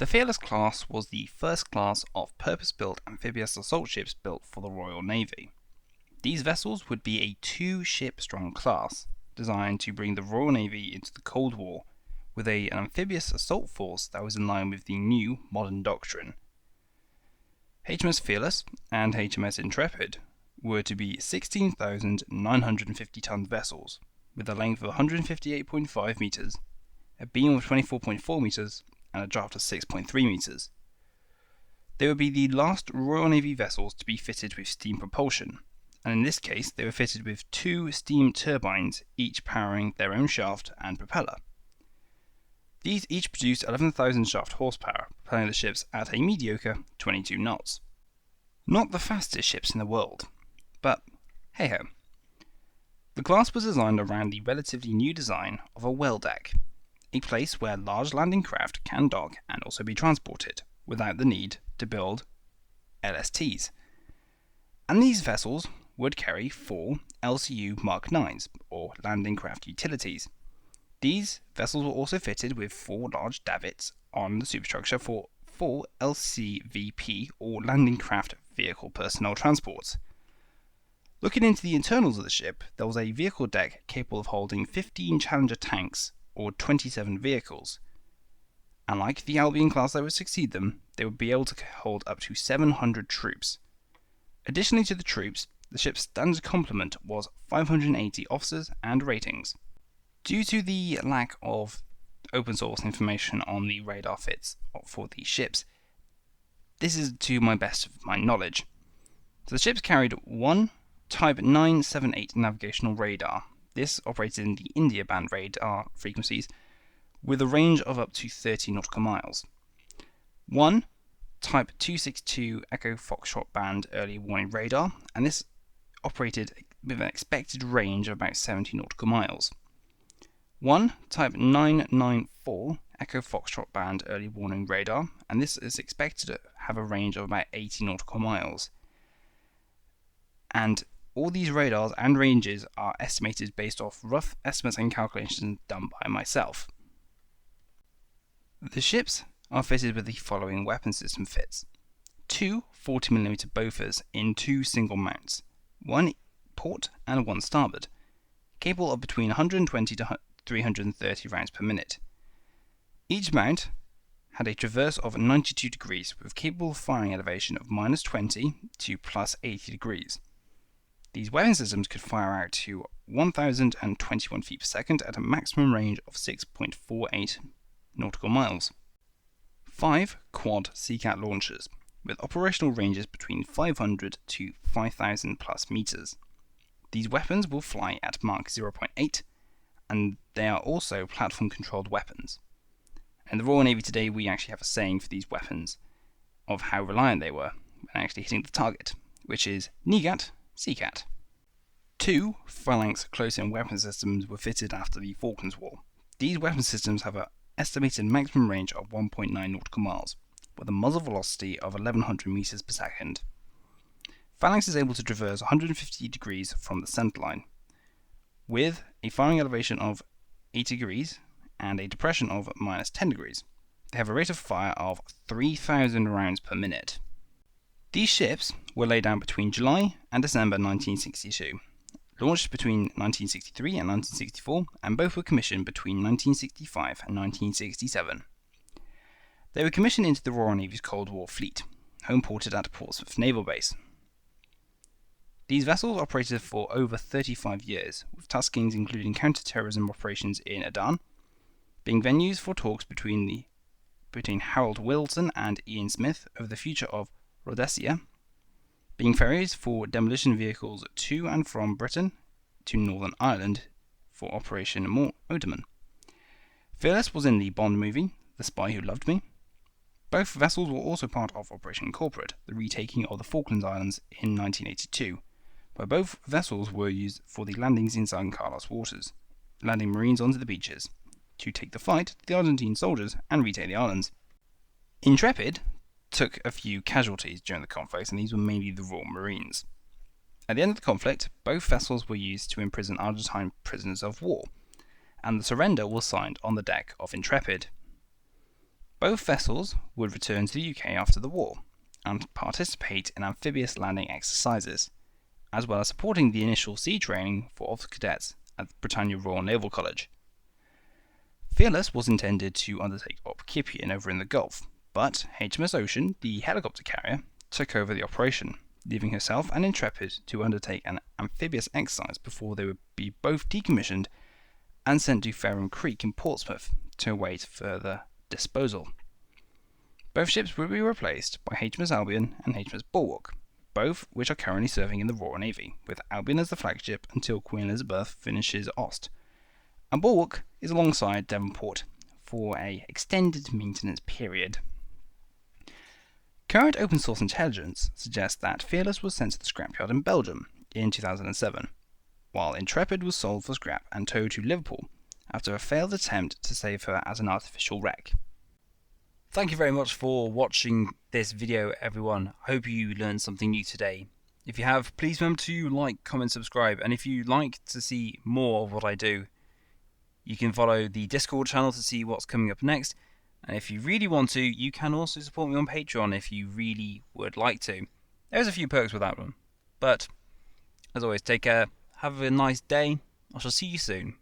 The Fearless class was the first class of purpose-built amphibious assault ships built for the Royal Navy. These vessels would be a two-ship strong class, designed to bring the Royal Navy into the Cold War with an amphibious assault force that was in line with the new modern doctrine. HMS Fearless and HMS Intrepid were to be 16,950 ton vessels, with a length of 158.5 metres, a beam of 24.4 metres, and a draft of 6.3 metres. They would be the last Royal Navy vessels to be fitted with steam propulsion, and in this case they were fitted with two steam turbines, each powering their own shaft and propeller. These each produced 11,000 shaft horsepower, propelling the ships at a mediocre 22 knots. Not the fastest ships in the world, but hey-ho. The class was designed around the relatively new design of a well deck, a place where large landing craft can dock and also be transported, without the need to build LSTs. And these vessels would carry 4 LCU Mark 9s, or landing craft utilities. These vessels were also fitted with 4 large davits on the superstructure for 4 LCVP, or landing craft vehicle personnel transports. Looking into the internals of the ship, there was a vehicle deck capable of holding 15 Challenger tanks, or 27 vehicles. And like the Albion class that would succeed them, they would be able to hold up to 700 troops. Additionally to the troops, the ship's standard complement was 580 officers and ratings. Due to the lack of open source information on the radar fits for these ships, this is to my best of my knowledge. So the ships carried one Type 978 navigational radar. This operated in the India band radar frequencies with a range of up to 30 nautical miles. One Type 262 Echo Foxtrot band early warning radar, and this operated with an expected range of about 70 nautical miles. One Type 994 Echo Foxtrot band early warning radar, and this is expected to have a range of about 80 nautical miles. And all these radars and ranges are estimated based off rough estimates and calculations done by myself. The ships are fitted with the following weapon system fits: 2 40mm Bofors in 2 single mounts, one port and one starboard, capable of between 120 to 330 rounds per minute. Each mount had a traverse of 92 degrees with capable firing elevation of -20 to +80 degrees. These weapon systems could fire out to 1,021 feet per second at a maximum range of 6.48 nautical miles. 5 quad Seacat launchers with operational ranges between 500 to 5,000 plus meters. These weapons will fly at Mach 0.8, and they are also platform-controlled weapons. In the Royal Navy today, we actually have a saying for these weapons of how reliant they were when actually hitting the target, which is NEGAT, Seacat. 2 Phalanx close-in weapon systems were fitted after the Falklands War. These weapon systems have an estimated maximum range of 1.9 nautical miles, with a muzzle velocity of 1100 meters per second. Phalanx is able to traverse 150 degrees from the centerline, with a firing elevation of 80 degrees and a depression of -10 degrees. They have a rate of fire of 3,000 rounds per minute. These ships were laid down between July and December 1962, launched between 1963 and 1964, and both were commissioned between 1965 and 1967. They were commissioned into the Royal Navy's Cold War fleet, home-ported at Portsmouth Naval Base. These vessels operated for over 35 years, with taskings including counter-terrorism operations in Aden, being venues for talks between Harold Wilson and Ian Smith over the future of Rhodesia, being ferries for demolition vehicles to and from Britain to Northern Ireland for Operation Oderman. Fearless was in the Bond movie, The Spy Who Loved Me. Both vessels were also part of Operation Corporate, the retaking of the Falklands Islands in 1982, where both vessels were used for the landings in San Carlos waters, landing Marines onto the beaches, to take the fight to the Argentine soldiers and retake the islands. Intrepid took a few casualties during the conflict, and these were mainly the Royal Marines. At the end of the conflict, both vessels were used to imprison Argentine prisoners of war, and the surrender was signed on the deck of Intrepid. Both vessels would return to the UK after the war and participate in amphibious landing exercises, as well as supporting the initial sea training for officer cadets at the Britannia Royal Naval College. Fearless was intended to undertake Op Kipian over in the Gulf, but HMS Ocean, the helicopter carrier, took over the operation, leaving herself and Intrepid to undertake an amphibious exercise before they would be both decommissioned and sent to Fareham Creek in Portsmouth to await further disposal. Both ships will be replaced by HMS Albion and HMS Bulwark, both which are currently serving in the Royal Navy, with Albion as the flagship until Queen Elizabeth finishes Ost, and Bulwark is alongside Devonport for an extended maintenance period. Current open source intelligence suggests that Fearless was sent to the scrapyard in Belgium in 2007, while Intrepid was sold for scrap and towed to Liverpool after a failed attempt to save her as an artificial wreck. Thank you very much for watching this video, everyone. I hope you learned something new today. If you have, please remember to like, comment, subscribe, and if you'd like to see more of what I do, you can follow the Discord channel to see what's coming up next. And if you really want to, you can also support me on Patreon if you really would like to. There's a few perks with that one. But, as always, take care, have a nice day, I shall see you soon.